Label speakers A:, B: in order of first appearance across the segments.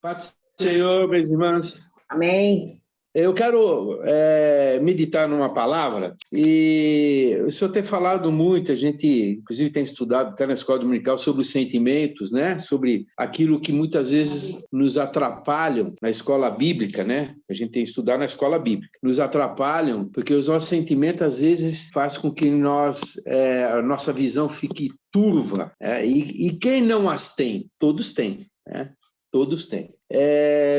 A: Paz do Senhor, meus irmãos.
B: Amém.
A: Eu quero meditar numa palavra, e o senhor tem falado muito, a gente, inclusive, tem estudado até na escola dominical sobre os sentimentos, né? Sobre aquilo que muitas vezes nos atrapalham na escola bíblica, né? A gente tem estudado na escola bíblica. Nos atrapalham porque os nossos sentimentos, às vezes, fazem com que a nossa visão fique turva. E quem não as tem? Todos têm, né? Todos têm.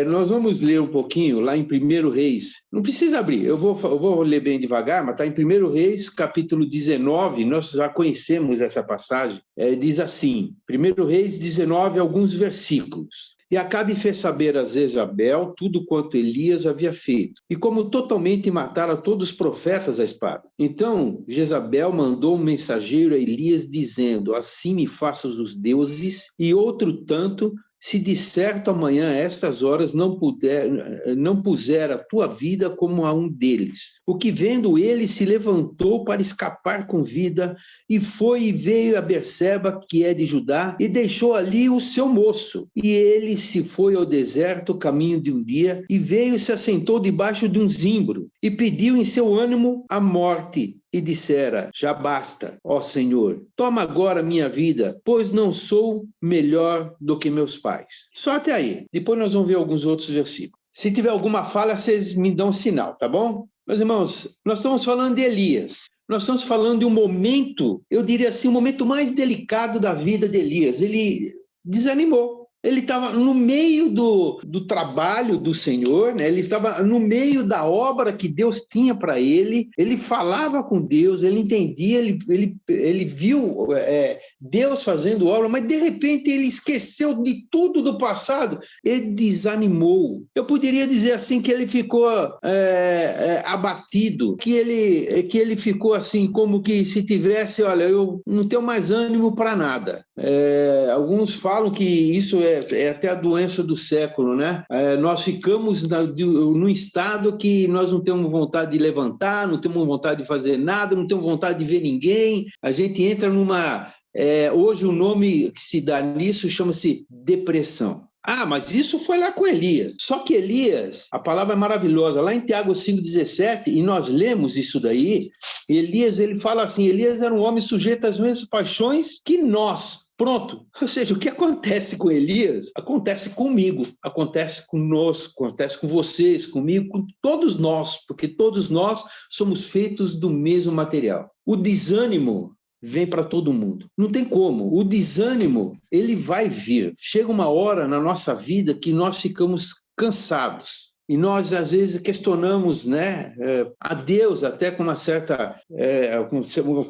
A: Nós vamos ler um pouquinho lá em 1 Reis. Não precisa abrir, eu vou ler bem devagar, mas está em 1 Reis, capítulo 19, nós já conhecemos essa passagem. Diz assim, 1 Reis 19, alguns versículos. E Acabe fez saber a Jezabel tudo quanto Elias havia feito, e como totalmente matara todos os profetas à espada. Então Jezabel mandou um mensageiro a Elias, dizendo, assim me façam os deuses, e outro tanto, se de certo amanhã, a estas horas, não puser a tua vida como a um deles. O que vendo ele se levantou para escapar com vida, e foi e veio a Berseba, que é de Judá, e deixou ali o seu moço. E ele se foi ao deserto, caminho de um dia, e veio e se assentou debaixo de um zimbro, e pediu em seu ânimo a morte. E dissera, já basta, ó Senhor, toma agora minha vida, pois não sou melhor do que meus pais. Só até aí. Depois nós vamos ver alguns outros versículos. Se tiver alguma falha, vocês me dão um sinal, tá bom? Meus irmãos, nós estamos falando de Elias. Nós estamos falando de um momento, eu diria assim, o momento mais delicado da vida de Elias. Ele desanimou. Ele estava no meio do trabalho do Senhor, né? Ele estava no meio da obra que Deus tinha para ele. Ele falava com Deus, ele entendia, ele viu Deus fazendo obra, mas de repente ele esqueceu de tudo do passado. Ele desanimou. Eu poderia dizer assim que ele ficou abatido, que ele ficou assim como que se tivesse, olha, eu não tenho mais ânimo para nada. Alguns falam que isso é até a doença do século, né? Nós ficamos num estado que nós não temos vontade de levantar, não temos vontade de fazer nada, não temos vontade de ver ninguém. A gente entra numa... hoje o nome que se dá nisso chama-se depressão. Mas isso foi lá com Elias. Só que Elias, a palavra é maravilhosa, lá em Tiago 5,17, e nós lemos isso daí, Elias, ele fala assim, Elias era um homem sujeito às mesmas paixões que nós. Pronto. Ou seja, o que acontece com Elias, acontece comigo, acontece conosco, acontece com vocês, comigo, com todos nós, porque todos nós somos feitos do mesmo material. O desânimo vem para todo mundo. Não tem como. O desânimo, ele vai vir. Chega uma hora na nossa vida que nós ficamos cansados. E nós, às vezes, questionamos, né, a Deus até com uma certa,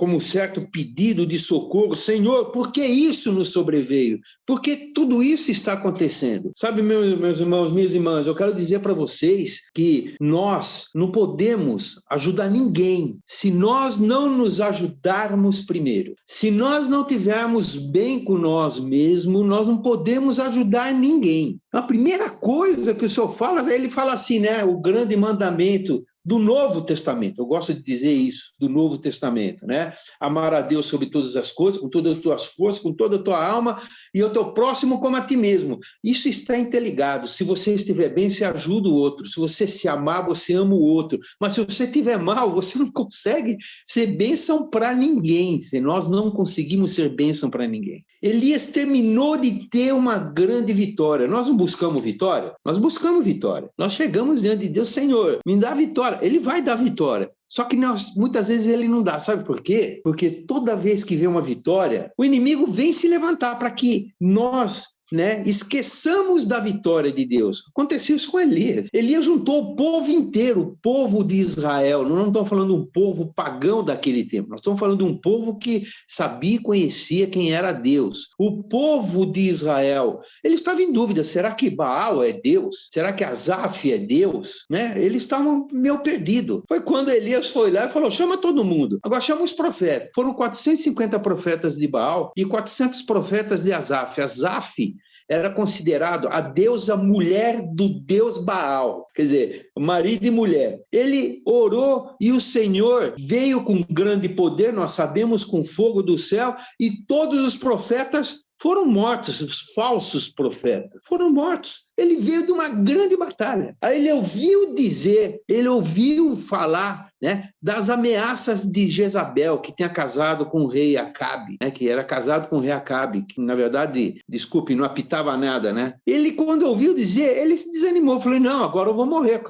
A: como um certo pedido de socorro. Senhor, por que isso nos sobreveio? Por que tudo isso está acontecendo? Sabe, meus irmãos, minhas irmãs, eu quero dizer para vocês que nós não podemos ajudar ninguém se nós não nos ajudarmos primeiro. Se nós não tivermos bem com nós mesmos, nós não podemos ajudar ninguém. A primeira coisa que o Senhor fala, ele fala assim, né? O grande mandamento do Novo Testamento. Eu gosto de dizer isso, do Novo Testamento, né? Amar a Deus sobre todas as coisas, com todas as tuas forças, com toda a tua alma, e o teu próximo como a ti mesmo. Isso está interligado. Se você estiver bem, você ajuda o outro. Se você se amar, você ama o outro. Mas se você estiver mal, você não consegue ser bênção para ninguém. Nós não conseguimos ser bênção para ninguém. Elias terminou de ter uma grande vitória. Nós não buscamos vitória? Nós buscamos vitória. Nós chegamos diante de Deus, Senhor, me dá vitória. Ele vai dar vitória. Só que muitas vezes ele não dá. Sabe por quê? Porque toda vez que vem uma vitória, o inimigo vem se levantar para que nós, né, esqueçamos da vitória de Deus. Aconteceu isso com Elias. Elias juntou o povo inteiro, o povo de Israel. Não estamos falando de um povo pagão daquele tempo. Nós estamos falando de um povo que sabia e conhecia quem era Deus. O povo de Israel, ele estava em dúvida. Será que Baal é Deus? Será que Asaf é Deus? Né? Eles estavam meio perdidos. Foi quando Elias foi lá e falou, chama todo mundo. Agora chama os profetas. Foram 450 profetas de Baal e 400 profetas de Asaf. Asaf era considerado a deusa mulher do deus Baal, quer dizer, marido e mulher. Ele orou e o Senhor veio com grande poder, nós sabemos, com fogo do céu, e todos os profetas foram mortos, os falsos profetas foram mortos. Ele veio de uma grande batalha. Aí ele ouviu falar, né, das ameaças de Jezabel, que tinha casado com o rei Acabe, né, que era casado com o rei Acabe, que, na verdade, desculpe, não apitava nada, né? Ele, quando ouviu dizer, ele se desanimou, falou, não, agora eu vou morrer.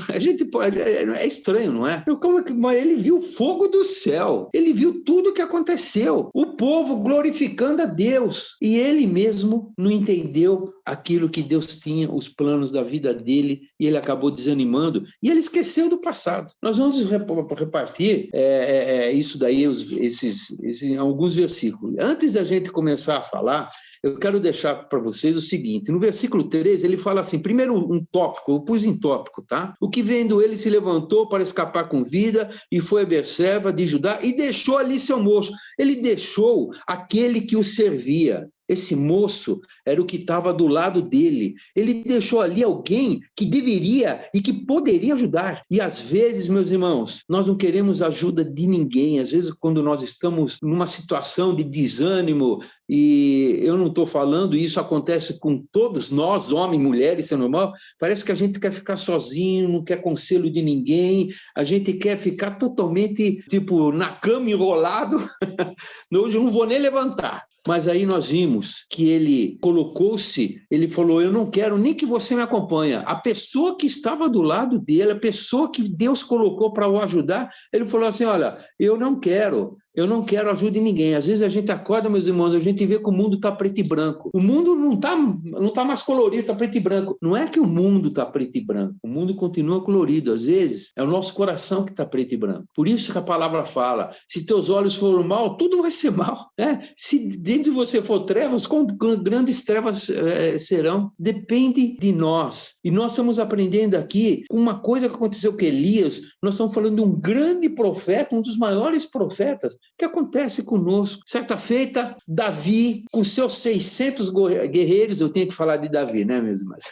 A: A gente pode, é estranho, não é? Mas ele viu o fogo do céu, ele viu tudo o que aconteceu, o povo glorificando a Deus, e ele mesmo não entendeu aquilo que Deus tinha, os planos da vida dele, e ele acabou desanimando, e ele esqueceu do passado. Nós vamos repartir isso daí, alguns versículos. Antes da gente começar a falar, eu quero deixar para vocês o seguinte, no versículo 13, ele fala assim, primeiro um tópico, eu pus em tópico, tá? O que vendo ele se levantou para escapar com vida e foi a Berseba de Judá e deixou ali seu moço. Ele deixou aquele que o servia. Esse moço era o que estava do lado dele. Ele deixou ali alguém que deveria e que poderia ajudar. E às vezes, meus irmãos, nós não queremos ajuda de ninguém. Às vezes, quando nós estamos numa situação de desânimo, e eu não estou falando, isso acontece com todos nós, homens, mulheres, isso é normal, parece que a gente quer ficar sozinho, não quer conselho de ninguém, a gente quer ficar totalmente, tipo, na cama enrolado, hoje eu não vou nem levantar. Mas aí nós vimos que ele colocou-se, ele falou, eu não quero nem que você me acompanhe. A pessoa que estava do lado dele, a pessoa que Deus colocou para o ajudar, ele falou assim, olha, eu não quero ajuda de ninguém. Às vezes a gente acorda, meus irmãos, a gente vê que o mundo está preto e branco. O mundo não tá mais colorido, está preto e branco. Não é que o mundo está preto e branco, o mundo continua colorido. Às vezes é o nosso coração que está preto e branco. Por isso que a palavra fala, se teus olhos foram mal, tudo vai ser mal. Né? Se dentro de você for trevas, grandes trevas serão. Depende de nós. E nós estamos aprendendo aqui uma coisa que aconteceu com Elias, nós estamos falando de um grande profeta, um dos maiores profetas, que acontece conosco. Certa feita, Davi, com seus 600 guerreiros, eu tenho que falar de Davi, né, meus irmãos?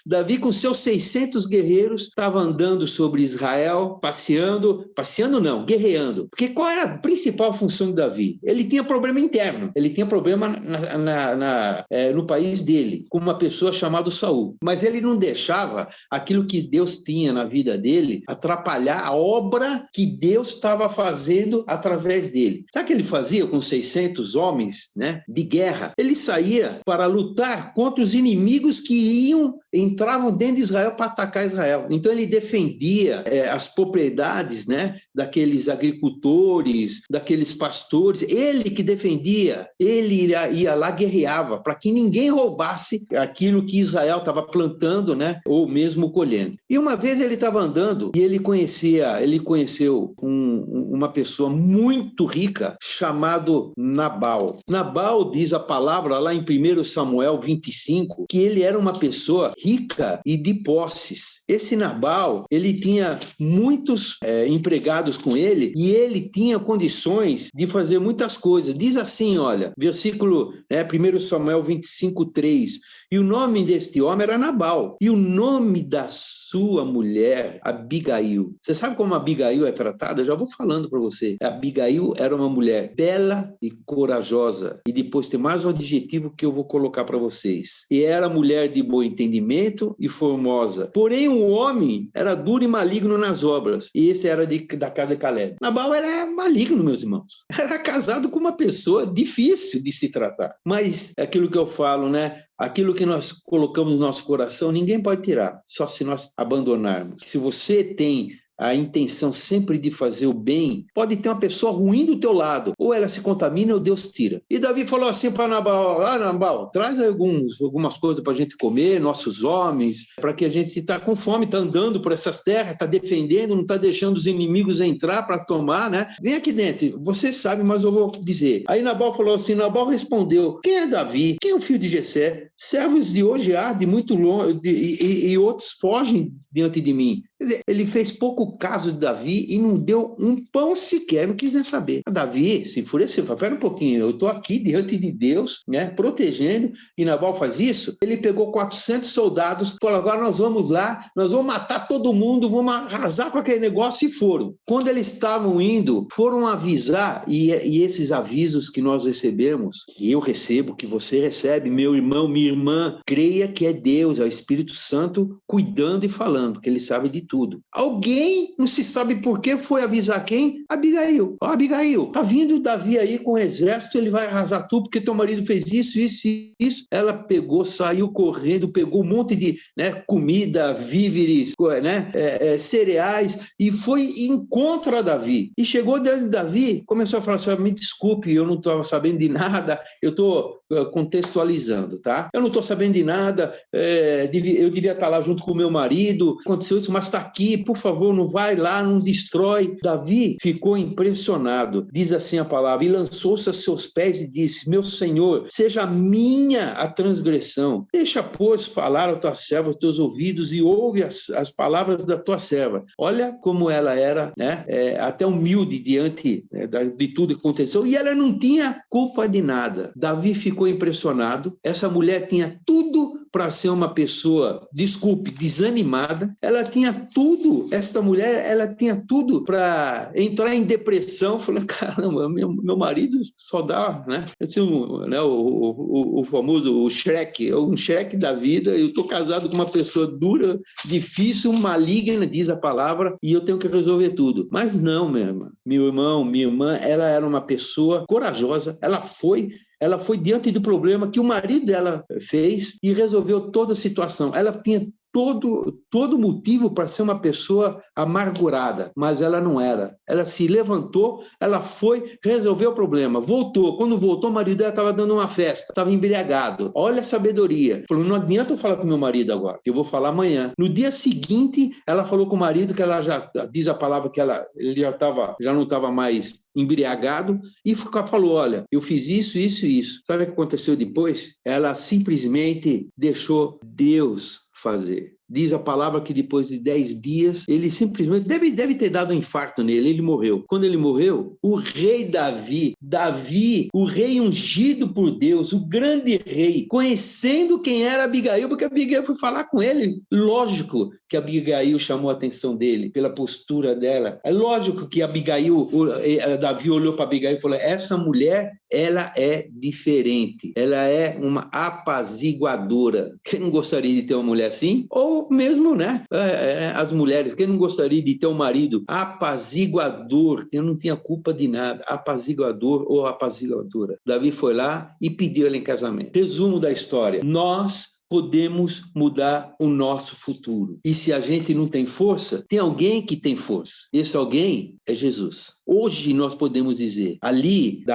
A: Davi, com seus 600 guerreiros, estava andando sobre Israel, passeando não, guerreando. Porque qual era a principal função de Davi? Ele tinha problema interno, ele tinha problema no país dele, com uma pessoa chamada Saul. Mas ele não deixava aquilo que Deus tinha na vida dele atrapalhar a obra que Deus estava fazendo através dele. Sabe o que ele fazia com 600 homens, né, de guerra? Ele saía para lutar contra os inimigos que entravam dentro de Israel para atacar Israel. Então ele defendia as propriedades, né, daqueles agricultores, daqueles pastores. Ele que defendia, ele ia lá, guerreava para que ninguém roubasse aquilo que Israel estava plantando, né, ou mesmo colhendo. E uma vez ele estava andando e ele conheceu uma pessoa muito rica chamado Nabal. Nabal, diz a palavra lá em 1 Samuel 25, que ele era uma pessoa rica e de posses. Esse Nabal, ele tinha muitos empregados com ele e ele tinha condições de fazer muitas coisas. Diz assim, olha, versículo 1 Samuel 25, 3, e o nome deste homem era Nabal, e o nome da sua mulher, Abigail. Você sabe como Abigail é tratada? Eu já vou falando para você. Abigail era uma mulher bela e corajosa. E depois tem mais um adjetivo que eu vou colocar para vocês. E era mulher de bom entendimento e formosa. Porém, o homem era duro e maligno nas obras. E esse era da casa de Caleb. Nabal era maligno, meus irmãos. Era casado com uma pessoa difícil de se tratar. Mas é aquilo que eu falo, né? Aquilo que nós colocamos no nosso coração, ninguém pode tirar, só se nós abandonarmos. Se você tem a intenção sempre de fazer o bem, pode ter uma pessoa ruim do teu lado, ou ela se contamina ou Deus tira. E Davi falou assim para Nabal, Nabal, traz algumas coisas para a gente comer, nossos homens, para que a gente está com fome, está andando por essas terras, está defendendo, não está deixando os inimigos entrar para tomar, né? Vem aqui dentro, você sabe, mas eu vou dizer. Aí Nabal falou assim, Nabal respondeu, quem é Davi? Quem é o filho de Jessé? Servos de hoje há de muito longe, e outros fogem diante de mim. Quer dizer, ele fez pouco caso de Davi e não deu um pão sequer, não quis nem saber. Davi se enfureceu, falou, pera um pouquinho, eu estou aqui diante de Deus, né, protegendo, e Nabal faz isso? Ele pegou 400 soldados, falou, agora nós vamos lá, nós vamos matar todo mundo, vamos arrasar com aquele negócio, e foram. Quando eles estavam indo, foram avisar, e esses avisos que nós recebemos, que eu recebo, que você recebe, meu irmão, minha irmã, creia que é Deus, é o Espírito Santo cuidando e falando, porque ele sabe de tudo. Alguém, não se sabe por que, foi avisar quem? Abigail. Ó, Abigail, tá vindo Davi aí com o exército, ele vai arrasar tudo, porque teu marido fez isso, isso e isso. Ela pegou, saiu correndo, pegou um monte de, né, comida, víveres, né, cereais, e foi em contra Davi. E chegou diante de Davi, começou a falar assim, me desculpe, eu não estava sabendo de nada, eu estou contextualizando, tá? Eu não estou sabendo de nada, eu devia estar lá junto com o meu marido, aconteceu isso, mas está aqui, por favor, não vai lá, não destrói. Davi ficou impressionado, diz assim a palavra, e lançou-se a seus pés e disse, meu Senhor, seja minha a transgressão, deixa, pois, falar a tua serva aos teus ouvidos e ouve as palavras da tua serva. Olha como ela era, né, até humilde diante, né, de tudo que aconteceu, e ela não tinha culpa de nada. Davi ficou impressionado, essa mulher tinha tudo para ser uma pessoa, desculpe, desanimada, ela tinha tudo, esta mulher, ela tinha tudo para entrar em depressão, falando, caramba, meu marido só dá, né, assim, né, o famoso o Shrek, um Shrek da vida, eu estou casado com uma pessoa dura, difícil, maligna, diz a palavra, e eu tenho que resolver tudo. Mas não, meu irmão, minha irmã, ela era uma pessoa corajosa, ela foi diante do problema que o marido dela fez e resolveu toda a situação. Ela tinha todo motivo para ser uma pessoa amargurada, mas ela não era. Ela se levantou, ela foi, resolveu o problema, voltou. Quando voltou, o marido dela estava dando uma festa, estava embriagado. Olha a sabedoria. Falou, não adianta eu falar com meu marido agora, eu vou falar amanhã. No dia seguinte, ela falou com o marido que ela já, diz a palavra que ele já não estava mais embriagado, e falou, olha, eu fiz isso, isso e isso. Sabe o que aconteceu depois? Ela simplesmente deixou Deus fazer. Diz a palavra que depois de 10 dias, ele simplesmente, deve ter dado um infarto nele, ele morreu. Quando ele morreu, o rei Davi, o rei ungido por Deus, o grande rei, conhecendo quem era Abigail, porque Abigail foi falar com ele. Lógico que Abigail chamou a atenção dele, pela postura dela. É lógico que Davi olhou para Abigail e falou, essa mulher, ela é diferente, ela é uma apaziguadora. Quem não gostaria de ter uma mulher assim? Ou mesmo, né, as mulheres, quem não gostaria de ter um marido apaziguador, que não tinha culpa de nada, apaziguador ou apaziguadora. Davi foi lá e pediu ela em casamento. Resumo da história, nós podemos mudar o nosso futuro. E se a gente não tem força, tem alguém que tem força. Esse alguém é Jesus. Hoje nós podemos dizer, ali,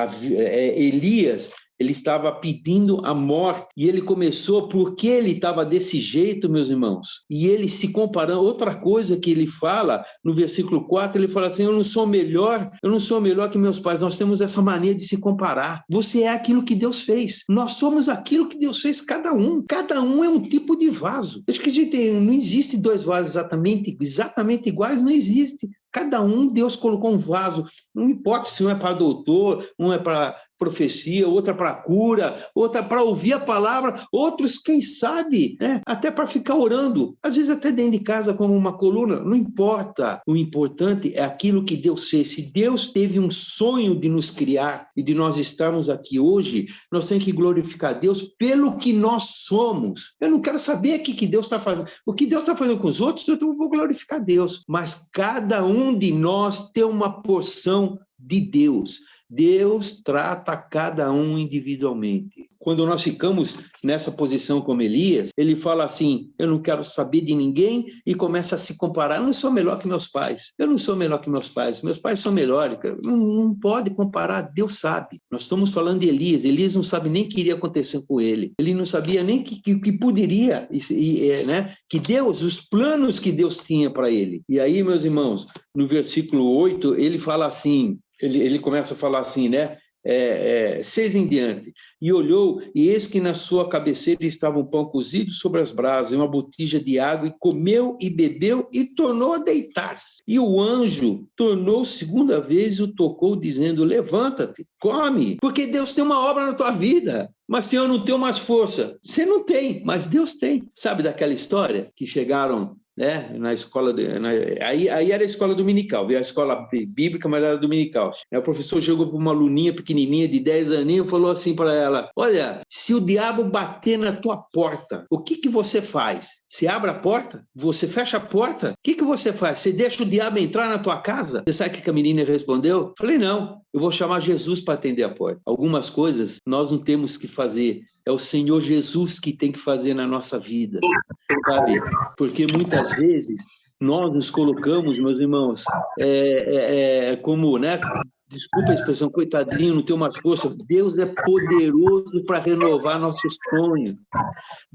A: Elias, ele estava pedindo a morte, e ele começou porque ele estava desse jeito, meus irmãos, e ele se comparando, outra coisa que ele fala, no versículo 4, ele fala assim, eu não sou melhor que meus pais, nós temos essa mania de se comparar, você é aquilo que Deus fez, nós somos aquilo que Deus fez, cada um é um tipo de vaso, acho que não existe dois vasos exatamente iguais, não existe, cada um Deus colocou um vaso, não importa se um é para doutor, um é para profecia, outra para cura, outra para ouvir a palavra, outros, quem sabe, né, até para ficar orando, às vezes até dentro de casa como uma coluna, não importa, o importante é aquilo que Deus fez. Se Deus teve um sonho de nos criar e de nós estarmos aqui hoje, nós temos que glorificar Deus pelo que nós somos. Eu não quero saber o que Deus está fazendo, o que Deus está fazendo com os outros, eu vou glorificar Deus, mas cada um de nós tem uma porção de Deus. Deus trata cada um individualmente. Quando nós ficamos nessa posição como Elias, ele fala assim, eu não quero saber de ninguém, e começa a se comparar, eu não sou melhor que meus pais, meus pais são melhores, não pode comparar, Deus sabe. Nós estamos falando de Elias não sabe nem o que iria acontecer com ele, ele não sabia nem que poderia, né, que Deus, os planos que Deus tinha para ele. E aí, meus irmãos, no versículo 8, ele fala assim, ele começa a falar assim, né? 6 em diante. E olhou, e eis que na sua cabeceira estava um pão cozido sobre as brasas, e uma botija de água, e comeu e bebeu, e tornou a deitar-se. E o anjo tornou segunda vez e o tocou, dizendo: levanta-te, come, porque Deus tem uma obra na tua vida. Mas, Senhor, eu não tenho mais força. Você não tem, mas Deus tem. Sabe daquela história que chegaram, né, na escola, aí era a escola dominical, veio a escola bíblica, mas era dominical. Aí o professor chegou para uma aluninha pequenininha de 10 aninhos e falou assim para ela: olha, se o diabo bater na tua porta, o que você faz? Você abre a porta? Você fecha a porta? O que você faz? Você deixa o diabo entrar na tua casa? Você sabe o que a menina respondeu? Falei: não, eu vou chamar Jesus para atender a porta. Algumas coisas nós não temos que fazer, é o Senhor Jesus que tem que fazer na nossa vida, sabe? Porque muitas vezes nós nos colocamos, meus irmãos, como, né? Desculpa a expressão, coitadinho, não tenho mais força. Deus é poderoso para renovar nossos sonhos.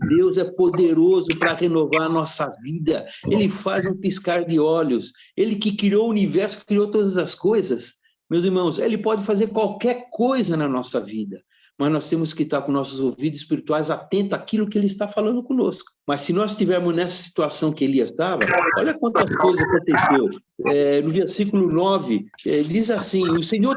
A: Deus é poderoso para renovar a nossa vida. Ele faz um piscar de olhos. Ele que criou o universo, que criou todas as coisas. Meus irmãos, ele pode fazer qualquer coisa na nossa vida, mas nós temos que estar com nossos ouvidos espirituais atentos àquilo que ele está falando conosco. Mas se nós estivermos nessa situação que Elias estava, olha quantas coisas aconteceu. No versículo 9, diz assim: o Senhor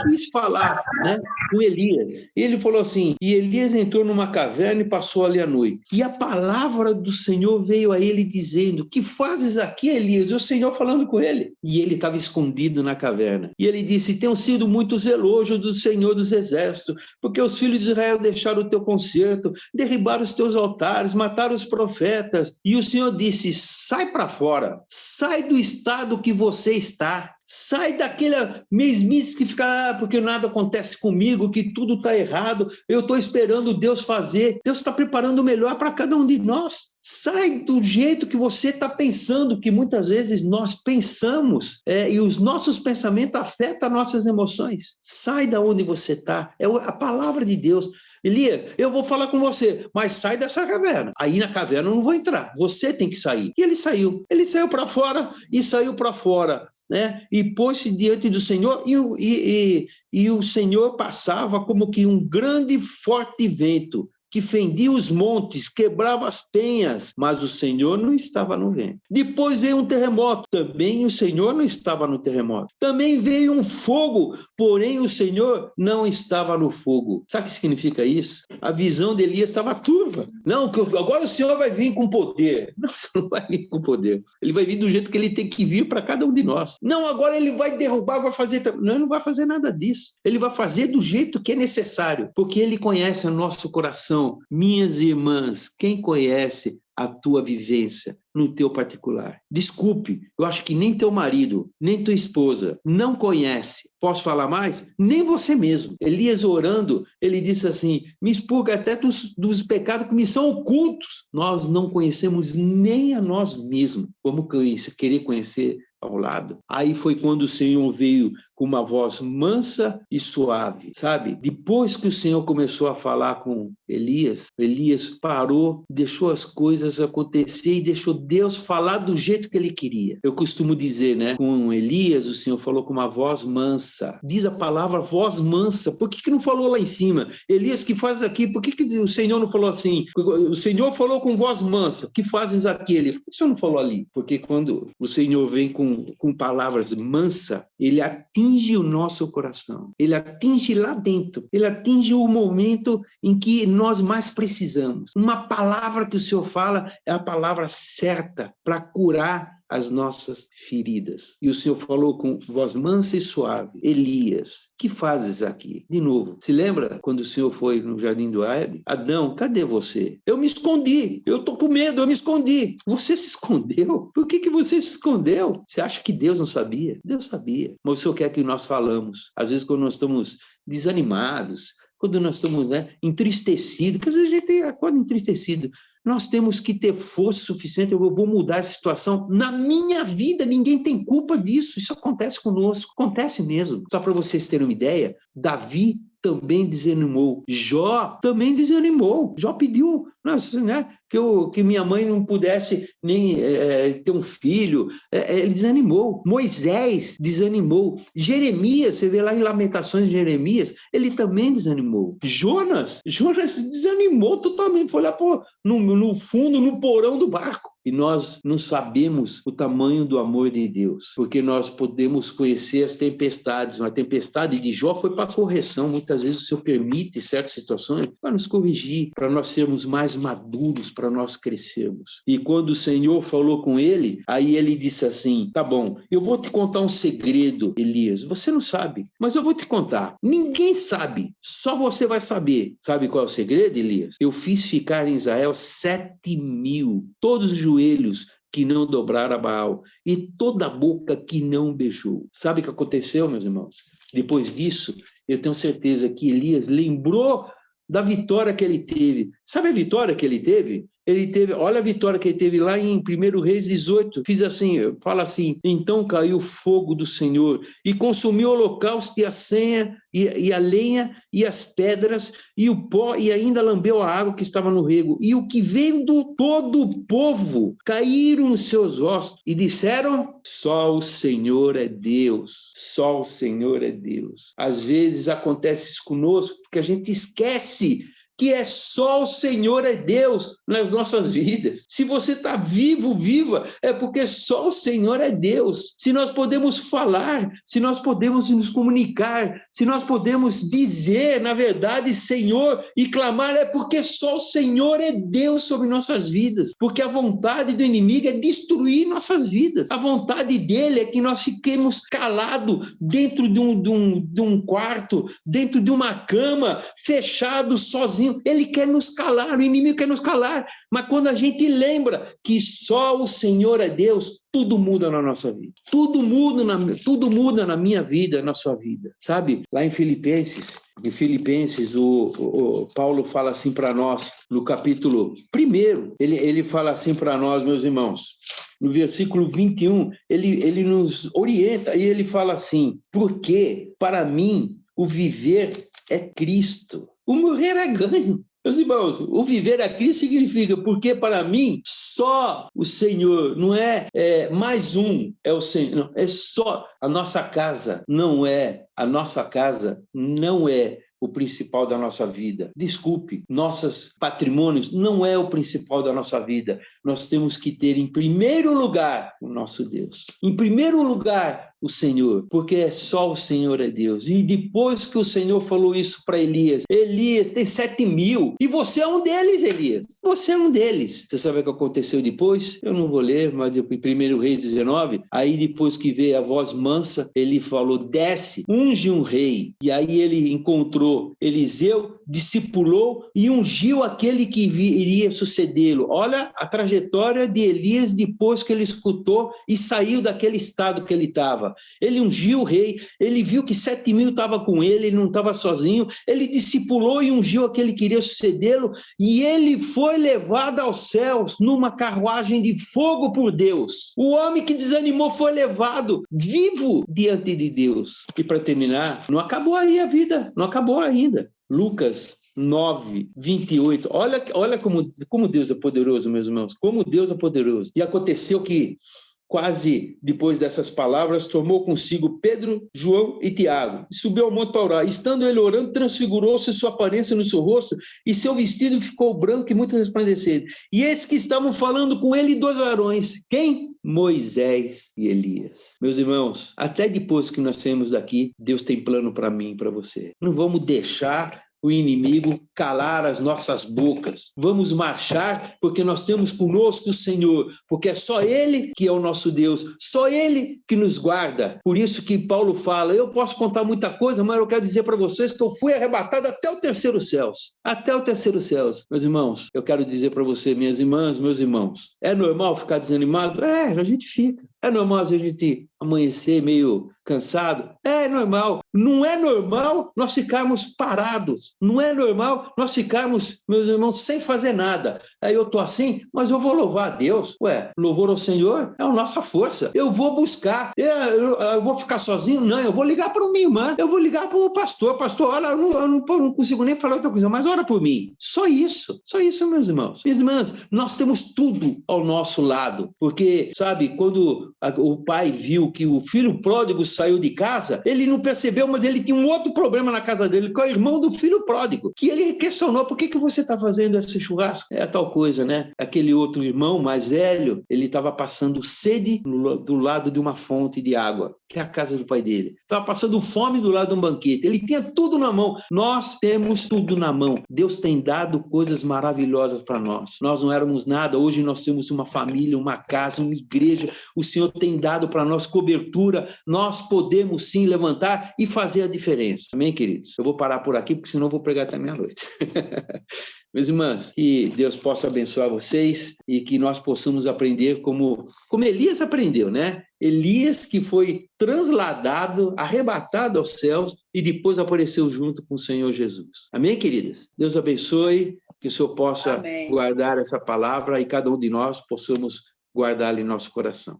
A: quis falar, né, com Elias. E ele falou assim: e Elias entrou numa caverna e passou ali a noite. E a palavra do Senhor veio a ele dizendo: que fazes aqui, Elias? E o Senhor falando com ele. E ele estava escondido na caverna. E ele disse: tenham sido muitos elogos do Senhor dos Exércitos, porque os filhos de Israel deixaram o teu concerto, derribaram os teus altares, mataram os profetas. E o Senhor disse: sai para fora, sai do estado que você está. Sai daquela mesmice que fica, porque nada acontece comigo, que tudo está errado, eu estou esperando Deus fazer. Deus está preparando o melhor para cada um de nós. Sai do jeito que você está pensando, que muitas vezes nós pensamos, e os nossos pensamentos afetam nossas emoções. Sai da onde você está. É a palavra de Deus. Elias, eu vou falar com você, mas sai dessa caverna. Aí na caverna eu não vou entrar, você tem que sair. E ele saiu para fora e saiu para fora, né? E pôs-se diante do Senhor, e o Senhor passava como que um grande forte vento, que fendia os montes, quebrava as penhas, mas o Senhor não estava no vento. Depois veio um terremoto, também o Senhor não estava no terremoto. Também veio um fogo, porém o Senhor não estava no fogo. Sabe o que significa isso? A visão de Elias estava turva. Não, agora o Senhor vai vir com poder. Não, você não vai vir com poder. Ele vai vir do jeito que ele tem que vir para cada um de nós. Não, agora ele vai derrubar, vai fazer... Não, ele não vai fazer nada disso. Ele vai fazer do jeito que é necessário, porque ele conhece o nosso coração. Minhas irmãs, quem conhece a tua vivência no teu particular? Desculpe, eu acho que nem teu marido, nem tua esposa não conhece. Posso falar mais? Nem você mesmo. Elias orando, ele disse assim: me expurga até dos pecados que me são ocultos. Nós não conhecemos nem a nós mesmos. Vamos querer conhecer ao lado? Aí foi quando o Senhor veio com uma voz mansa e suave, sabe? Depois que o Senhor começou a falar com Elias, Elias parou, deixou as coisas acontecer e deixou Deus falar do jeito que ele queria. Eu costumo dizer, né? Com Elias, o Senhor falou com uma voz mansa. Diz a palavra voz mansa. Por que não falou lá em cima? Elias, que fazes aqui? Por que o Senhor não falou assim? O Senhor falou com voz mansa. Que fazes aqui? Ele, por que o Senhor não falou ali? Porque quando o Senhor vem com palavras mansa, ele atinge o nosso coração, ele atinge lá dentro, ele atinge o momento em que nós mais precisamos. Uma palavra que o Senhor fala é a palavra certa para curar as nossas feridas. E o Senhor falou com voz mansa e suave: Elias, que fazes aqui? De novo, se lembra quando o Senhor foi no jardim do Éden? Adão, cadê você? Eu me escondi, eu estou com medo, eu me escondi. Você se escondeu? Por que você se escondeu? Você acha que Deus não sabia? Deus sabia. Mas o Senhor quer que nós falamos. Às vezes quando nós estamos desanimados, quando nós estamos, né, entristecidos, porque às vezes a gente acorda entristecido, nós temos que ter força suficiente. Eu vou mudar a situação na minha vida, ninguém tem culpa disso, isso acontece conosco, acontece mesmo. Só para vocês terem uma ideia, Davi também desanimou. Jó também desanimou. Jó pediu, né, que minha mãe não pudesse nem ter um filho. Ele desanimou. Moisés desanimou. Jeremias, você vê lá em Lamentações de Jeremias, ele também desanimou. Jonas desanimou totalmente. Foi lá no fundo, no porão do barco. E nós não sabemos o tamanho do amor de Deus, porque nós podemos conhecer as tempestades. Uma tempestade de Jó foi para correção. Muitas vezes o Senhor permite certas situações para nos corrigir, para nós sermos mais maduros, para nós crescermos. E quando o Senhor falou com ele, aí ele disse assim: tá bom, eu vou te contar um segredo, Elias. Você não sabe, mas eu vou te contar. Ninguém sabe, só você vai saber. Sabe qual é o segredo, Elias? Eu fiz ficar em Israel 7.000, todos os joelhos que não dobraram a Baal e toda a boca que não beijou. Sabe o que aconteceu, meus irmãos? Depois disso, eu tenho certeza que Elias lembrou da vitória que ele teve. Sabe a vitória que ele teve? Olha a vitória que ele teve lá em 1 Reis 18, fala assim: então caiu o fogo do Senhor e consumiu o holocausto e a senha e a lenha e as pedras e o pó, e ainda lambeu a água que estava no rego, e o que vendo todo o povo caíram os seus ossos e disseram: só o Senhor é Deus, só o Senhor é Deus. Às vezes acontece isso conosco porque a gente esquece que é só o Senhor é Deus nas nossas vidas. Se você está vivo, viva, é porque só o Senhor é Deus. Se nós podemos falar, se nós podemos nos comunicar, se nós podemos dizer, na verdade, Senhor, e clamar, é porque só o Senhor é Deus sobre nossas vidas. Porque a vontade do inimigo é destruir nossas vidas. A vontade dele é que nós fiquemos calados dentro de um quarto, dentro de uma cama, fechados, sozinhos. Ele quer nos calar, o inimigo quer nos calar, mas quando a gente lembra que só o Senhor é Deus, tudo muda na nossa vida, tudo muda na minha vida, na sua vida, sabe? Lá em Filipenses, o Paulo fala assim para nós, no capítulo 1, ele fala assim para nós, meus irmãos, no versículo 21, ele nos orienta e ele fala assim: porque para mim o viver é Cristo, o morrer é ganho. Meus irmãos, o viver a Cristo significa, porque para mim só o Senhor, não é mais um, é o Senhor, não, é só a nossa casa, não é o principal da nossa vida. Desculpe, nossos patrimônios não é o principal da nossa vida. Nós temos que ter em primeiro lugar o nosso Deus. Em primeiro lugar o Senhor, porque só o Senhor é Deus. E depois que o Senhor falou isso para Elias, Elias tem 7.000 e você é um deles, Elias. Você é um deles. Você sabe o que aconteceu depois? Eu não vou ler, mas em 1 Reis 19, aí depois que veio a voz mansa, ele falou: desce, unge um rei. E aí ele encontrou Eliseu, discipulou e ungiu aquele que iria sucedê-lo. Olha a trajetória de Elias depois que ele escutou e saiu daquele estado que ele estava. Ele ungiu o rei, ele viu que 7.000 estavam com ele não estava sozinho, ele discipulou e ungiu aquele que iria sucedê-lo, e ele foi levado aos céus numa carruagem de fogo por Deus. O homem que desanimou foi levado vivo diante de Deus. E para terminar, não acabou aí a vida, não acabou ainda. Lucas 9, 28. Olha como Deus é poderoso, meus irmãos, como Deus é poderoso. E aconteceu que, quase depois dessas palavras, tomou consigo Pedro, João e Tiago, e subiu ao monte para orar. Estando ele orando, transfigurou-se sua aparência no seu rosto, e seu vestido ficou branco e muito resplandecente. E eis que estavam falando com ele 2 varões. Quem? Moisés e Elias. Meus irmãos, até depois que nós saímos daqui, Deus tem plano para mim e para você. Não vamos deixar o inimigo calar as nossas bocas. Vamos marchar, porque nós temos conosco o Senhor, porque é só Ele que é o nosso Deus, só Ele que nos guarda. Por isso que Paulo fala: eu posso contar muita coisa, mas eu quero dizer para vocês que eu fui arrebatado até o terceiro céus. Até o terceiro céus. Meus irmãos, eu quero dizer para você, minhas irmãs, meus irmãos, é normal ficar desanimado? A gente fica. É normal a gente amanhecer meio cansado. É normal. Não é normal nós ficarmos parados. Não é normal nós ficarmos, meus irmãos, sem fazer nada. Aí eu estou assim, mas eu vou louvar a Deus. Ué, louvor ao Senhor é a nossa força. Eu vou buscar. Eu vou ficar sozinho? Não, eu vou ligar para minha irmã. Eu vou ligar para o pastor. Pastor, olha, eu não consigo nem falar outra coisa, mas ora por mim. Só isso, meus irmãos. Minhas irmãs, nós temos tudo ao nosso lado. Porque, sabe, quando o pai viu que o filho pródigo saiu de casa, ele não percebeu, mas ele tinha um outro problema na casa dele, que é o irmão do filho pródigo, que ele questionou: por que você está fazendo esse churrasco? É a tal coisa, né? Aquele outro irmão mais velho, ele estava passando sede do lado de uma fonte de água, que é a casa do pai dele. Estava passando fome do lado de um banquete. Ele tinha tudo na mão. Nós temos tudo na mão. Deus tem dado coisas maravilhosas para nós. Nós não éramos nada. Hoje nós temos uma família, uma casa, uma igreja. O Senhor tem dado para nós cobertura. Nós podemos sim levantar e fazer a diferença. Amém, queridos? Eu vou parar por aqui, porque senão eu vou pregar até meia-noite. Meus irmãos, que Deus possa abençoar vocês e que nós possamos aprender como Elias aprendeu, né? Elias, que foi transladado, arrebatado aos céus e depois apareceu junto com o Senhor Jesus. Amém, queridas? Deus abençoe, que o Senhor possa guardar essa palavra e cada um de nós possamos guardá-la em nosso coração.